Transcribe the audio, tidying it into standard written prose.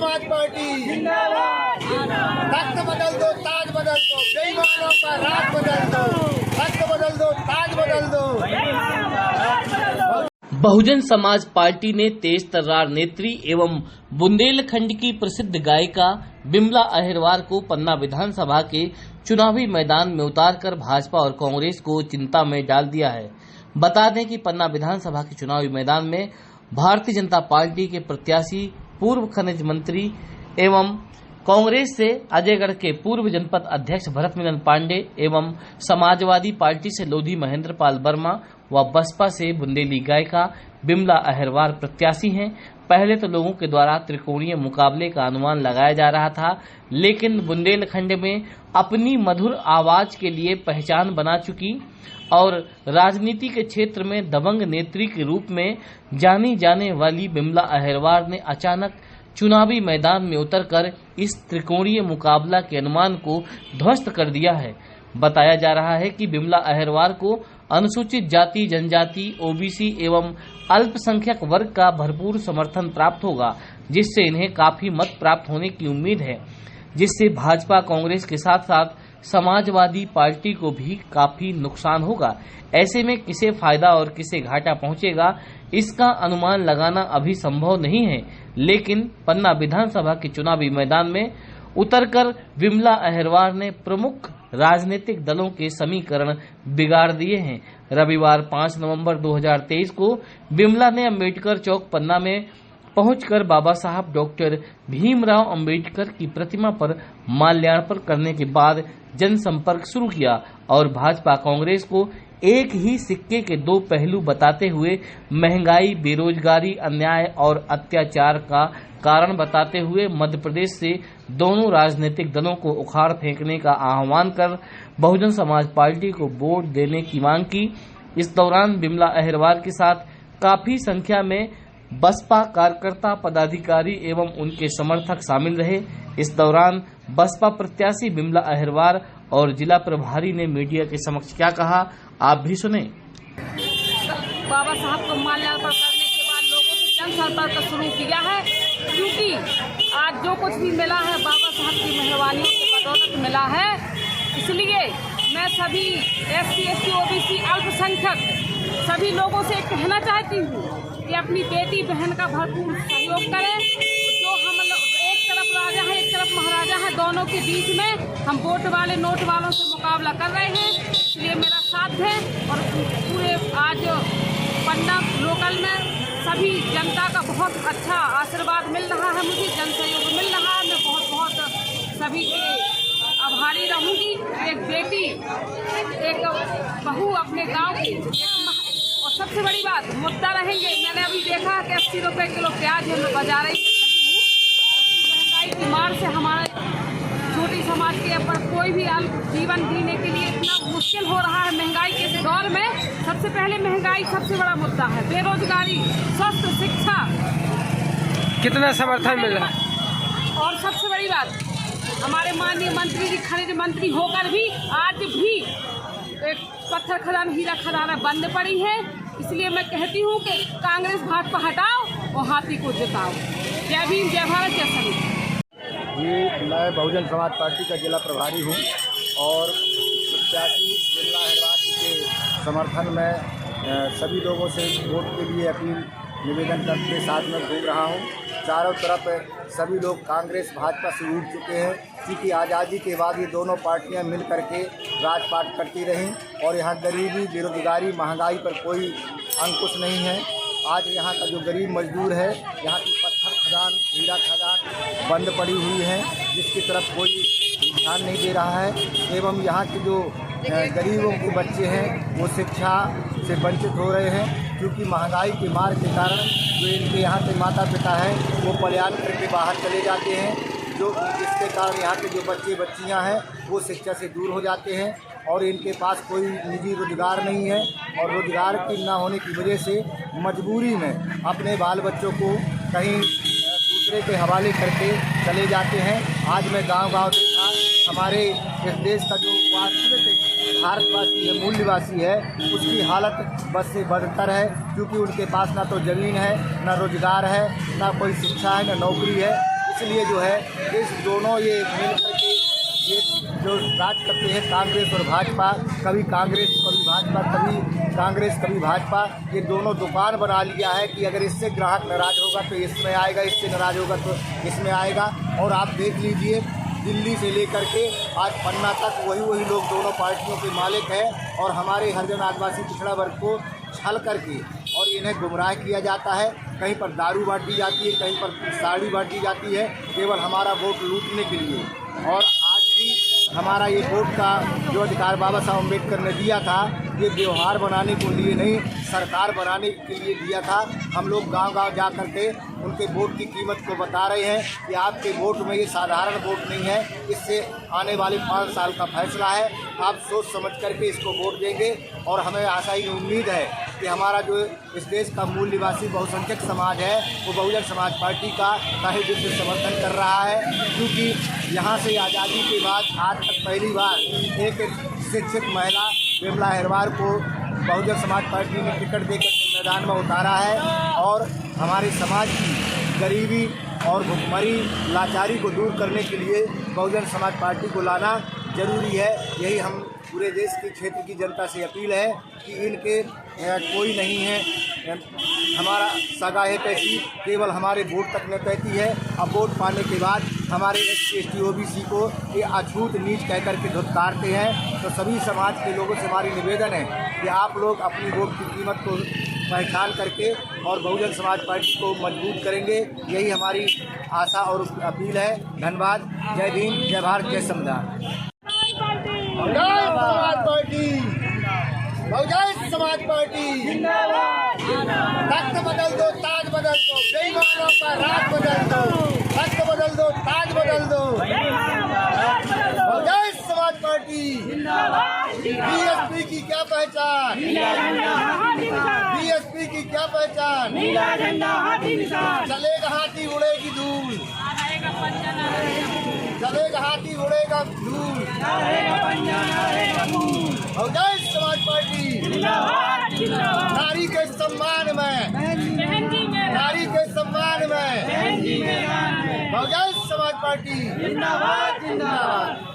समाज पार्टी तख्त बदल दो, ताज बदल दो, बेईमानों का राज बदल दो, तख्त बदल दो, ताज बदल दो। बहुजन समाज पार्टी ने तेज तर्रार नेत्री एवं बुंदेलखंड की प्रसिद्ध गायिका बिमला अहिरवार को पन्ना विधानसभा के चुनावी मैदान में उतारकर भाजपा और कांग्रेस को चिंता में डाल दिया है। बता दें कि पन्ना विधानसभा के चुनावी मैदान में भारतीय जनता पार्टी के प्रत्याशी पूर्व खनिज मंत्री एवं कांग्रेस से अजयगढ़ के पूर्व जनपद अध्यक्ष भरत मिलन पांडे एवं समाजवादी पार्टी से लोधी महेंद्र पाल वर्मा व बसपा से बुंदेली गायिका बिमला अहिरवार प्रत्याशी हैं। पहले तो लोगों के द्वारा त्रिकोणीय मुकाबले का अनुमान लगाया जा रहा था, लेकिन बुंदेलखंड में अपनी मधुर आवाज के लिए पहचान बना चुकी और राजनीति के क्षेत्र में दबंग नेत्री के रूप में जानी जाने वाली बिमला अहिरवार ने अचानक चुनावी मैदान में उतरकर इस त्रिकोणीय मुकाबला के अनुमान को ध्वस्त कर दिया है। बताया जा रहा है कि बिमला अहिरवार को अनुसूचित जाति जनजाति ओबीसी एवं अल्पसंख्यक वर्ग का भरपूर समर्थन प्राप्त होगा, जिससे इन्हें काफी मत प्राप्त होने की उम्मीद है, जिससे भाजपा कांग्रेस के साथ साथ समाजवादी पार्टी को भी काफी नुकसान होगा। ऐसे में किसे फायदा और किसे घाटा पहुंचेगा, इसका अनुमान लगाना अभी संभव नहीं है, लेकिन पन्ना विधानसभा के चुनावी मैदान में उतरकर बिमला अहिरवार ने प्रमुख राजनीतिक दलों के समीकरण बिगाड़ दिए हैं। रविवार 5 नवंबर 2023 को बिमला ने अंबेडकर चौक पन्ना में पहुंचकर बाबा साहब डॉक्टर भीमराव अंबेडकर की प्रतिमा पर माल्यार्पण करने के बाद जनसंपर्क शुरू किया और भाजपा कांग्रेस को एक ही सिक्के के दो पहलू बताते हुए महंगाई, बेरोजगारी, अन्याय और अत्याचार का कारण बताते हुए मध्य प्रदेश से दोनों राजनीतिक दलों को उखाड़ फेंकने का आह्वान कर बहुजन समाज पार्टी को वोट देने की मांग की। इस दौरान बिमला अहिरवार के साथ काफी संख्या में बसपा कार्यकर्ता, पदाधिकारी एवं उनके समर्थक शामिल रहे। इस दौरान बसपा प्रत्याशी बिमला अहिरवार और जिला प्रभारी ने मीडिया के समक्ष क्या कहा, आप भी सुने। बाबा साहब को माल्यार्पण करने के बाद लोगों से जनसंपर्क शुरू किया है, क्योंकि आज जो कुछ भी मिला है बाबा साहब की मेहरबानियों की बदौलत मिला है। इसलिए मैं सभी SC, ST, OBC अल्पसंख्यक सभी लोगों से कहना चाहती हूँ कि अपनी बेटी बहन का भरपूर सहयोग करें। जो हम एक तरफ राजा है, एक तरफ महाराजा है, दोनों के बीच में हम वोट वाले नोट वालों से मुकाबला कर रहे हैं। इसलिए मेरा साथ है और पूरे आज पन्ना लोकल में सभी जनता का बहुत अच्छा आशीर्वाद मिल रहा है, मुझे जन सहयोग मिल रहा है। मैं बहुत बहुत सभी के आभारी रहूँगी। एक बेटी, एक बहू अपने गाँव की, और सबसे बड़ी बात मुद्दा रहेंगे। मैंने अभी देखा कि 80 रुपये किलो प्याज है, मैं बाजार ही महंगाई की मार से हमारे छोटी समाज के ऊपर कोई भी जीवन जीने के लिए इतना मुश्किल हो रहा है। महंगाई के दौर में सबसे पहले महंगाई सबसे बड़ा मुद्दा है, बेरोजगारी, स्वास्थ्य, शिक्षा। कितना समर्थन मिल रहा है? और सबसे बड़ी बात, हमारे माननीय मंत्री जी खनिज मंत्री होकर भी आज भी एक पत्थर खदान, हीरा खदाना बंद पड़ी है। इसलिए मैं कहती हूँ कि कांग्रेस भाजपा हटाओ और हाथी को जिताओ। जय भीम, जय भारत, जय सभी। जी, मैं बहुजन समाज पार्टी का जिला प्रभारी हूँ और प्रत्याशी बिमला अहिरवार के समर्थन में सभी लोगों से वोट के लिए अपील निवेदन करके साथ में घूम रहा हूँ। चारों तरफ सभी लोग कांग्रेस भाजपा से उठ चुके हैं, क्योंकि आज़ादी के बाद ये दोनों पार्टियां मिल करके राजपाट करती रहीं और यहाँ गरीबी, बेरोजगारी, महंगाई पर कोई अंकुश नहीं है। आज यहाँ का जो गरीब मजदूर है, यहाँ की पत्थर खदान, हीरा खदान बंद पड़ी हुई है, जिसकी तरफ कोई ध्यान नहीं दे रहा है। एवं यहाँ के जो गरीबों के बच्चे हैं वो शिक्षा से वंचित हो रहे हैं, क्योंकि महंगाई की मार के कारण जो इनके यहाँ के माता पिता हैं वो पलायन करके बाहर चले जाते हैं, जिसके कारण यहाँ के जो बच्चे बच्चियाँ हैं वो शिक्षा से दूर हो जाते हैं और इनके पास कोई निजी रोजगार नहीं है और रोजगार की ना होने की वजह से मजबूरी में अपने बाल बच्चों को कहीं दूसरे के हवाले करके चले जाते हैं। आज मैं गांव-गांव देखा, हमारे इस देश का जो वास्तविक भारतवासी है, मूल निवासी है, उसकी हालत बस से बदतर है, क्योंकि उनके पास ना तो ज़मीन है, ना रोजगार है, ना कोई शिक्षा है, ना नौकरी है। इसलिए जो है इस दोनों ये मिलकर के ये जो राज करते हैं कांग्रेस और भाजपा, कभी कांग्रेस कभी भाजपा, कभी कांग्रेस कभी भाजपा, ये दोनों दुकान बना लिया है कि अगर इससे ग्राहक नाराज होगा तो इसमें आएगा, इससे नाराज होगा तो इसमें आएगा। और आप देख लीजिए दिल्ली से लेकर के आज पन्ना तक वही लोग दोनों पार्टियों के मालिक हैं और हमारे हरिजन आदिवासी पिछड़ा वर्ग को छल करके और इन्हें गुमराह किया जाता है। कहीं पर दारू बांटी जाती है, कहीं पर साड़ी बांटी जाती है, केवल हमारा वोट लूटने के लिए। और आज भी हमारा ये वोट का जो अधिकार बाबा साहब अम्बेडकर ने दिया था, ये व्यवहार बनाने के लिए नहीं, सरकार बनाने के लिए दिया था। हम लोग गांव-गांव जा कर के उनके वोट की कीमत को बता रहे हैं कि आपके वोट में ये साधारण वोट नहीं है, इससे आने वाले 5 साल का फैसला है। आप सोच समझ करके इसको वोट देंगे और हमें आशा ही उम्मीद है कि हमारा जो इस देश का मूल निवासी बहुसंख्यक समाज है वो बहुजन समाज पार्टी का काहे दिल से समर्थन कर रहा है, क्योंकि यहाँ से आज़ादी के बाद आज तक पहली बार एक शिक्षित महिला बिमला अहिरवार को बहुजन समाज पार्टी ने टिकट देकर मैदान में उतारा है और हमारे समाज की गरीबी और भुखमरी लाचारी को दूर करने के लिए बहुजन समाज पार्टी को लाना जरूरी है। यही हम पूरे देश के क्षेत्र की जनता से अपील है कि इनके कोई नहीं है, हमारा सगा है पैसी, केवल हमारे वोट तक में पैती है। अब वोट पाने के बाद हमारे SC/ST OBC को ये अछूत नीच कह कर के धुतकारते हैं। तो सभी समाज के लोगों से हमारी निवेदन है कि आप लोग अपनी वोट की कीमत को पहचान करके और बहुजन समाज पार्टी को मजबूत करेंगे, यही हमारी आशा और अपील है। धन्यवाद। जय भीम, जय भारत, जय संविधान। बहुजन समाज पार्टी, बहुजन समाज पार्टी, तख्त बदल दो, ताज बदल दो, बेईमानों का राज बदल दो, तख्त बदल दो, ताज बदल दो। बहुजन समाज पार्टी, BSP की क्या पहचान, BSP की क्या पहचान, चलेगा हाथी उड़ेगी धूल, चलेगा हाथी उड़ेगा धूल। बहुजन समाज पार्टी नारी के सम्मान में, नारी के सम्मान में बहुजन समाज पार्टी जिंदाबाद, जिंदाबाद।